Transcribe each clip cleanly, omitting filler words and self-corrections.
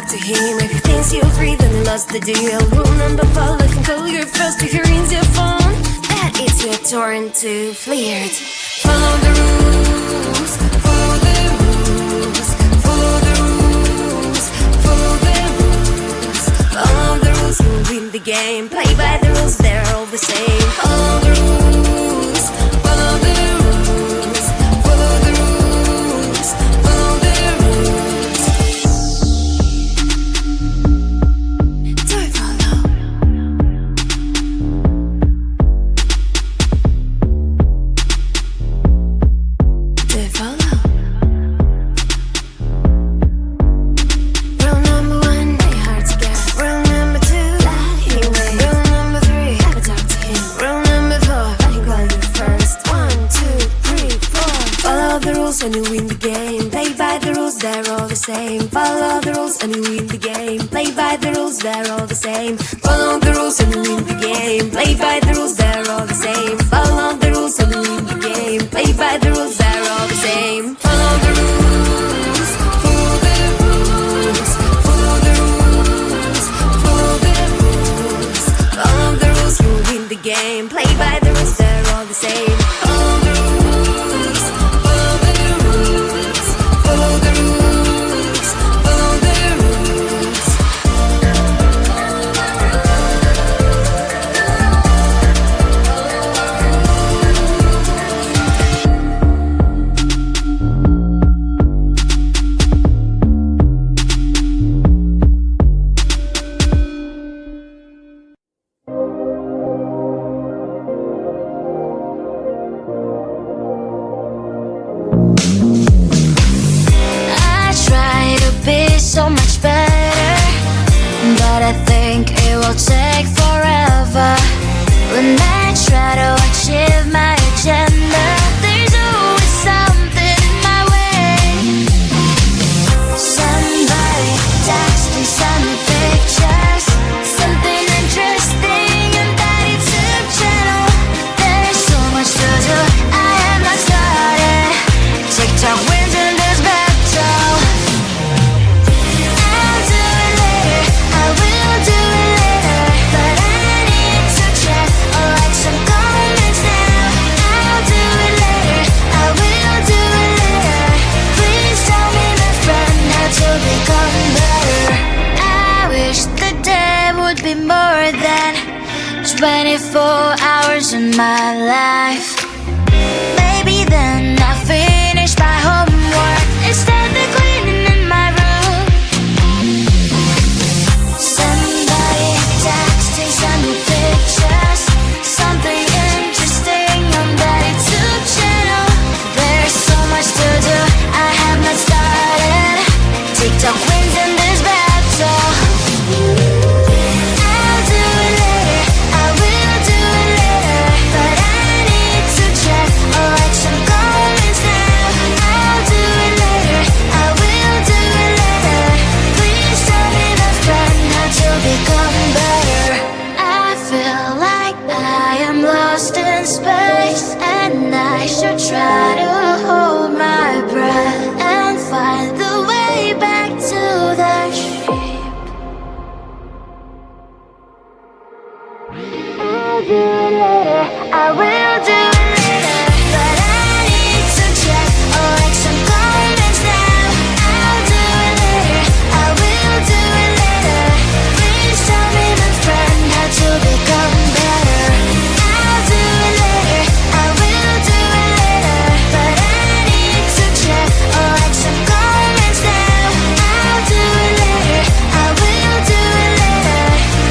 to him. If he thinks you're free, then he lost the deal. Rule number 4, look and call your first if he rings your phone. That it's your turn to flirt. Follow the rules, follow the rules, follow the rules, follow the rules. Follow the rules, you'll win the game. Play by the rules, they're all the same. Follow the rules, follow the rules, follow the rules, follow the rules. Do it, follow. Do it, follow. Rule number 1, make it hard to get. Rule number 2, let him wait. Rule number 3, never talk to him. Rule number 4, let him call you first. 1, 2, 3, 4. Follow the rules and you win the game. Play by the rules, they're all the same. Follow the rules and you win the game. Play by the rules, they're all the same. Follow the rules and you win the game. Play by the rules, they're all the same. Follow the rules and you win the game. Play by the rules, they're all the same. Follow the rules, follow the rules, follow the rules, follow the rules. Follow the rules, you win the game. Play by the rules, they're all the same. Follow the rules, follow the rules, follow the rules, follow the rules. I try to be so much better, but I think it will take forever. When I try to achieve my agenda, there's always something in my way. Somebody texting, send me pictures, something interesting on that YouTube channel. There's so much to do, I have not started. TikTok wins in this battle. I'll do it later, I will do it later, but I need to check or like some comments now. I'll do it later, I will do it later. Please tell me, my friend, how to become better. I wish the day would be more than 24 hours in my life. Maybe then I'll finish my homework and start the cleaning in my room. Somebody texting, send me pictures, something interesting on that YouTube channel. There's so much to do, I have not started. TikTok wins in this battle. I'll do it later, I will do it later, but I need to check or like some comments now. I'll do it later, I will do it later. Please tell me, my friend, how to become better. I feel like I am lost in space, and I should try to hold my breath and find the way back to the ship. I'll do it later, I will do it later, but I need to check or like some comments now. I'll do it later, I will do it later. Please tell me, my friend, how to become better. I'll do it later, I will do it later, but I need to check or like some comments now. I'll do it later, I will do it later.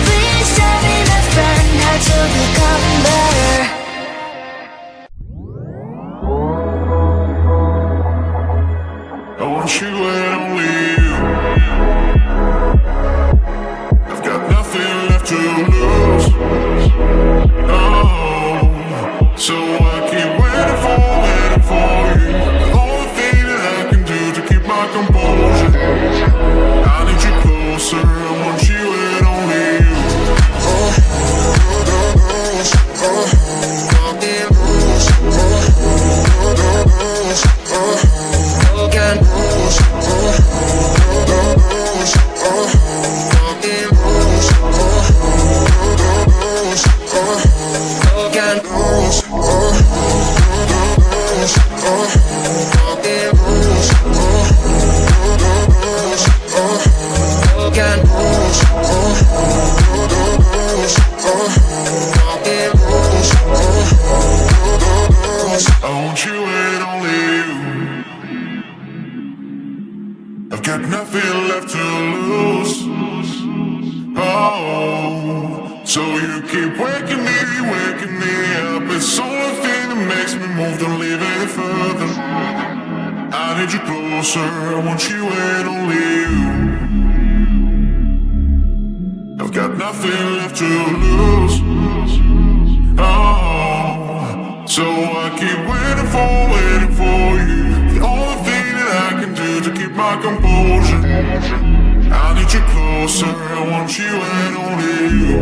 Please tell me, my friend, how to become better. nothing left to lose. Oh, so you keep waking me up. It's the only thing that makes me move, don't leave any further. I need you closer, I want you and only you. I've got nothing left to lose. Oh, so I keep waiting for you. The only thing that I can do to keep my composure. I need you closer, I want you and only you.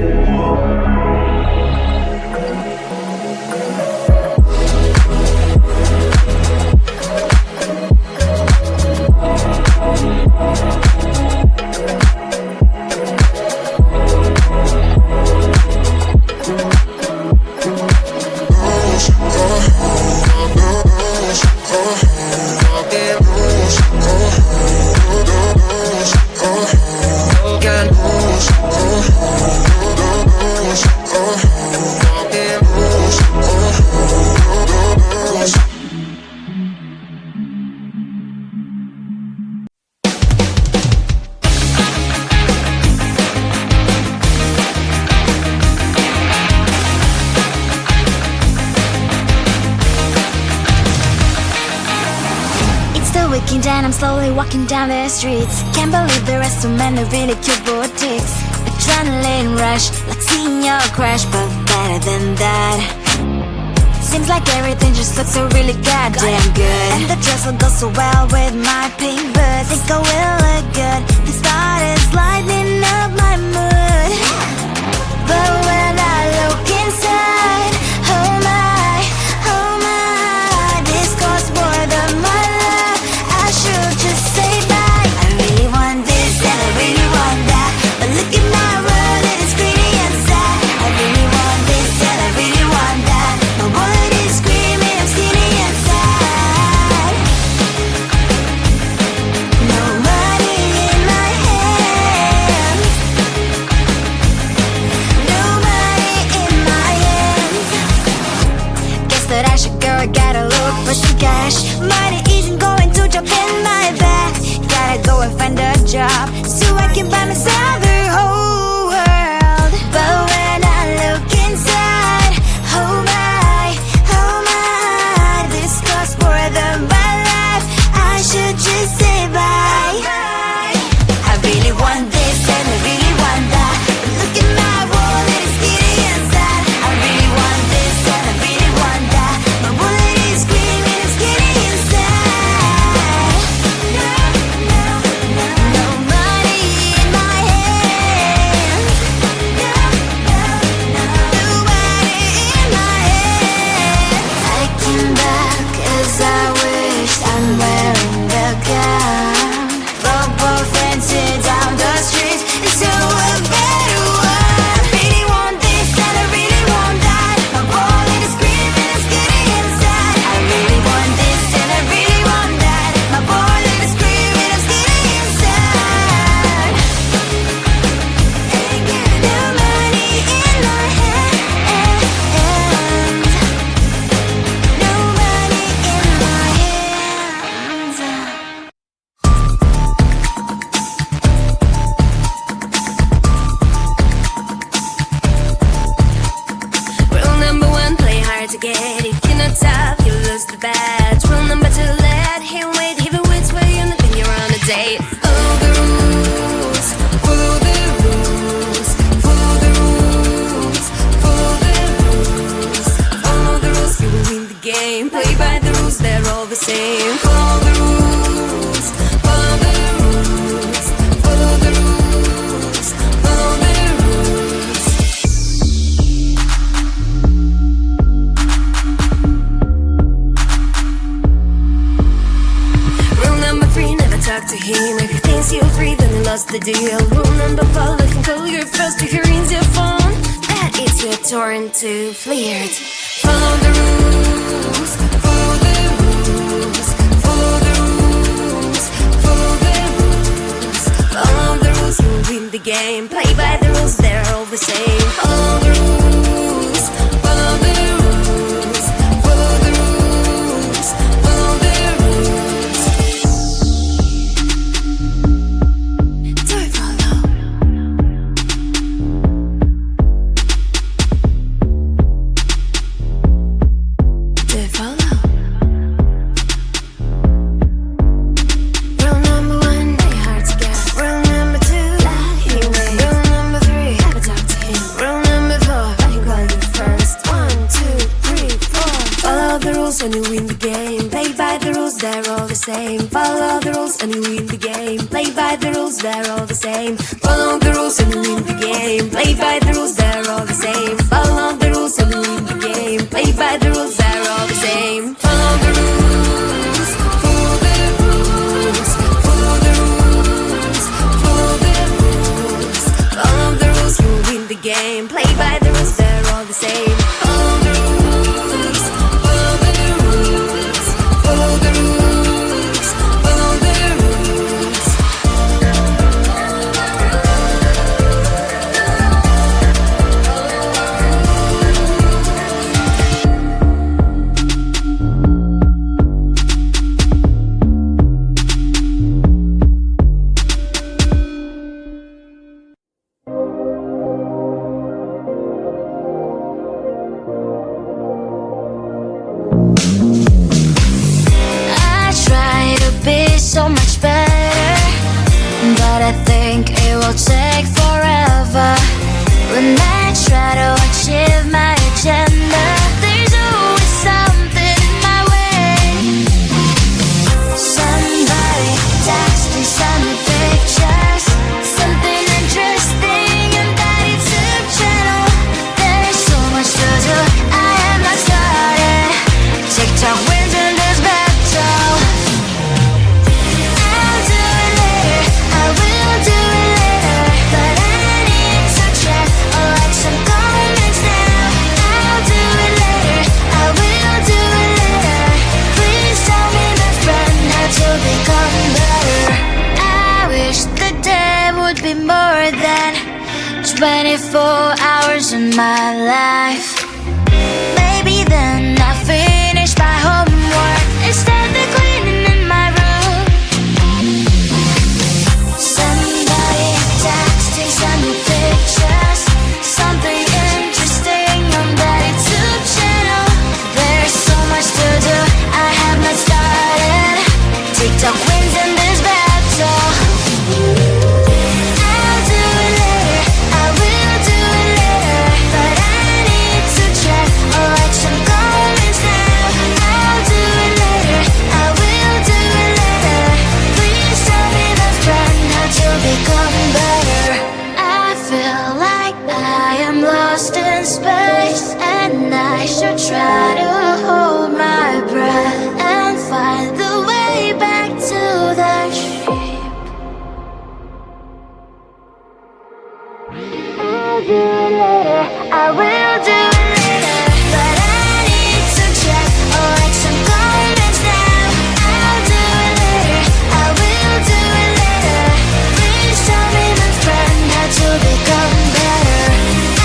And I'm slowly walking down the streets. Can't believe there are so many really cute boutiques. Adrenaline rush, like seeing your crush, but better than that. Seems like everything just looks so really goddamn good. And the dress will go so well with my pink boots. Think I will look good. The start is lighting up my mood. But when I look inside, oh my, this costs more than my love. I should just say bye. I really want this and I really want that, but look at my world, it is pretty and sad. I really want this and I really want that. My wallet is screaming, I'm skinny and sad. No money in my hands. No money in my hands. Guess that I should go, I gotta look for some cash. Money isn't going to jump in my bag. Gotta go and find a job so I can buy myself the whole world. But when I look inside, oh my, this costs more than my life. I should just say bye. I really want this and I really want that, but look at my wallet, it's skinny and sad. I really want this and I really want that. My wallet is screaming, I'm skinny and sad. No money in my hands. No money in my hands. I came back as I wished. I'm wearing the gown. Both dancing down the street, so a better one. I really want this and I really want that. My wallet is screaming, I'm skinny inside. I really want this and I really want that. My wallet is screaming, I'm skinny inside. No money in my hands. No money in my hands. Rule number one, play hard to get. If you're not tough, you lose the bet. Rule number two, let him wait. If it waits for you, then you're on a date. Follow the rules, follow the rules, follow the rules, follow the rules, follow the rules. You will win the game. Play by the rules, they're all the same. Follow the rules, follow the rules, follow the rules, follow the rules. Rule number three, never talk to him. If he thinks you're free, then he lost the deal. Rule number four, let him call you first if he rings your phone. That is your turn to flirt. Follow the rules, follow the rules, follow the rules, follow the rules, follow the rules. You will win the game. Play by the rules, they're all the same. Follow the rules, follow the rules, follow the rules, follow the rules. the rules, they're all the same. Follow the rules and win the game. Play by the rules, they're all the same. Follow the rules and win the game. Play by the rules, they're all the same. Follow the rules, follow the rules, follow the rules, follow the rules. Follow the rules, you win the game. Play by the rules, they're all the same. Follow the rules, follow the rules, follow the rules, follow the rules. I try to be so much better, but I think it will take forever. When I try to achieve my agenda, there's always something in my way. Somebody texting, send me pictures, something interesting on that YouTube channel. There's so much to do, I have not started. TikTok wins in this battle. I'll do it later, I will do it later, but I need to check or like some comments now. I'll do it later, I will do it later. Please tell me, my friend, how to become better. I wish the day would be more than 24 hours in my life. Maybe then I finish my homework instead of cleaning in my room. Somebody texting, send me pictures, something interesting on that YouTube channel. There's so much to do, I have not started. TikTok wins in this battle. I'll do it later, I will do it later, but I need to check or like some comments now. I'll do it later, I will do it later. Please tell me, my friend, how to become better. I feel like I am lost in space, and I should try to hold my breath and find the way back to the ship. I'll do it later, I will do it later, but I need to check or like some comments now. I'll do it later, I will do it later. Please tell me, my friend, how to become better.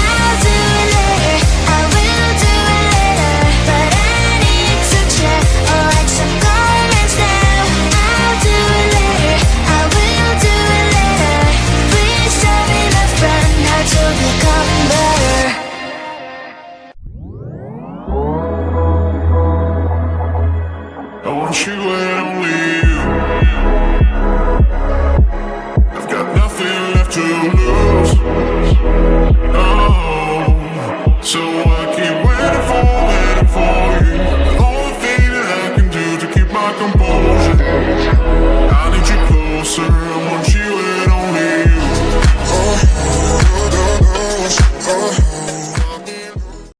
I'll do it later, I will do it later, but I need to check or like some comments now. I'll do it later, I will do it later. Please tell me, my friend, how to become better. I want you and only you. I've got nothing left to lose.